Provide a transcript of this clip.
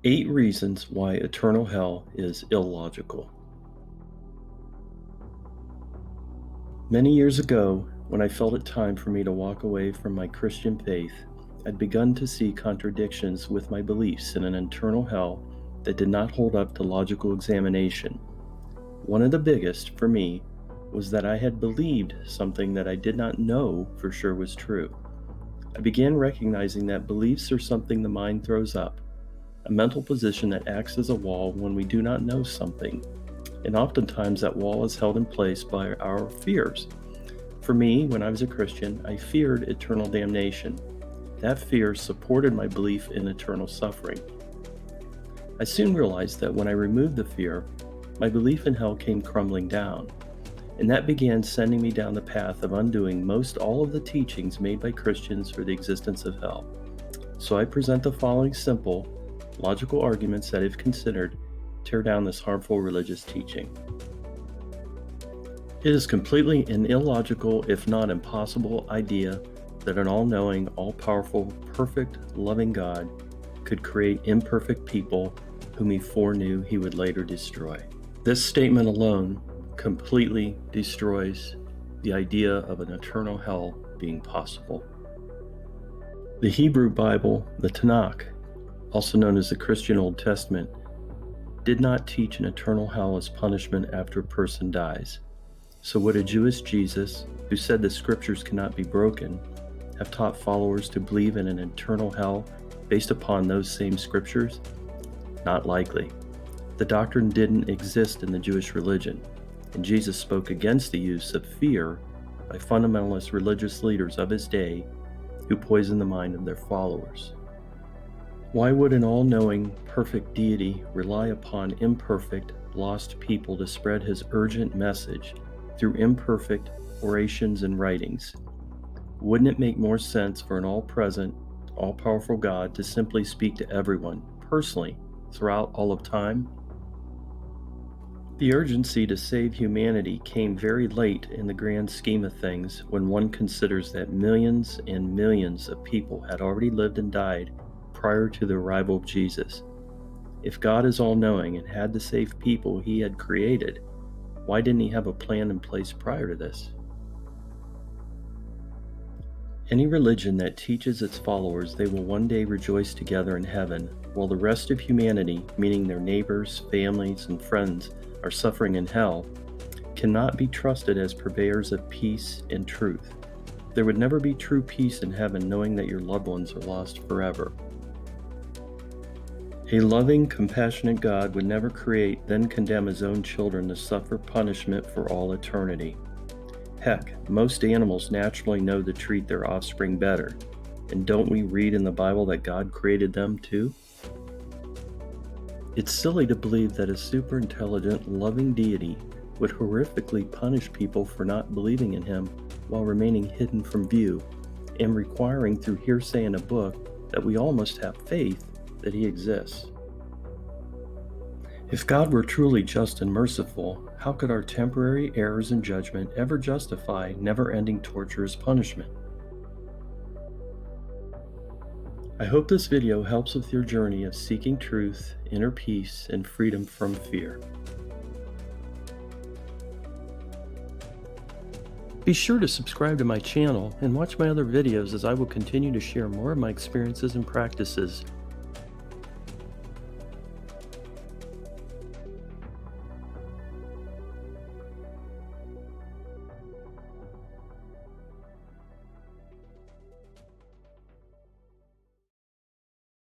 8 Reasons Why Eternal Hell is Illogical. Many years ago, when I felt it time for me to walk away from my Christian faith, I'd begun to see contradictions with my beliefs in an eternal hell that did not hold up to logical examination. One of the biggest, for me, was that I had believed something that I did not know for sure was true. I began recognizing that beliefs are something the mind throws up, a mental position that acts as a wall when we do not know something, and oftentimes that wall is held in place by our fears. For me, when I was a Christian, I feared eternal damnation. That fear supported my belief in eternal suffering. I soon realized that when I removed the fear, my belief in hell came crumbling down, and that began sending me down the path of undoing most all of the teachings made by Christians for the existence of hell. So I present the following simple, logical arguments that, if considered, tear down this harmful religious teaching. It is completely an illogical, if not impossible, idea that an all-knowing, all-powerful, perfect, loving God could create imperfect people whom he foreknew he would later destroy. This statement alone completely destroys the idea of an eternal hell being possible. The Hebrew Bible, the Tanakh, also known as the Christian Old Testament, did not teach an eternal hell as punishment after a person dies. So would a Jewish Jesus, who said the scriptures cannot be broken, have taught followers to believe in an eternal hell based upon those same scriptures? Not likely. The doctrine didn't exist in the Jewish religion, and Jesus spoke against the use of fear by fundamentalist religious leaders of his day who poisoned the mind of their followers. Why would an all-knowing, perfect deity rely upon imperfect, lost people to spread his urgent message through imperfect orations and writings? Wouldn't it make more sense for an all-present, all-powerful God to simply speak to everyone, personally, throughout all of time? The urgency to save humanity came very late in the grand scheme of things when one considers that millions and millions of people had already lived and died prior to the arrival of Jesus. If God is all-knowing and had to save people he had created, why didn't he have a plan in place prior to this? Any religion that teaches its followers they will one day rejoice together in heaven, while the rest of humanity, meaning their neighbors, families, and friends, are suffering in hell, cannot be trusted as purveyors of peace and truth. There would never be true peace in heaven knowing that your loved ones are lost forever. A loving, compassionate God would never create, then condemn his own children to suffer punishment for all eternity. Heck, most animals naturally know to treat their offspring better. And don't we read in the Bible that God created them too? It's silly to believe that a super intelligent, loving deity would horrifically punish people for not believing in him while remaining hidden from view and requiring through hearsay in a book that we all must have faith that he exists. If God were truly just and merciful, how could our temporary errors in judgment ever justify never-ending torturous punishment? I hope this video helps with your journey of seeking truth, inner peace, and freedom from fear. Be sure to subscribe to my channel and watch my other videos as I will continue to share more of my experiences and practices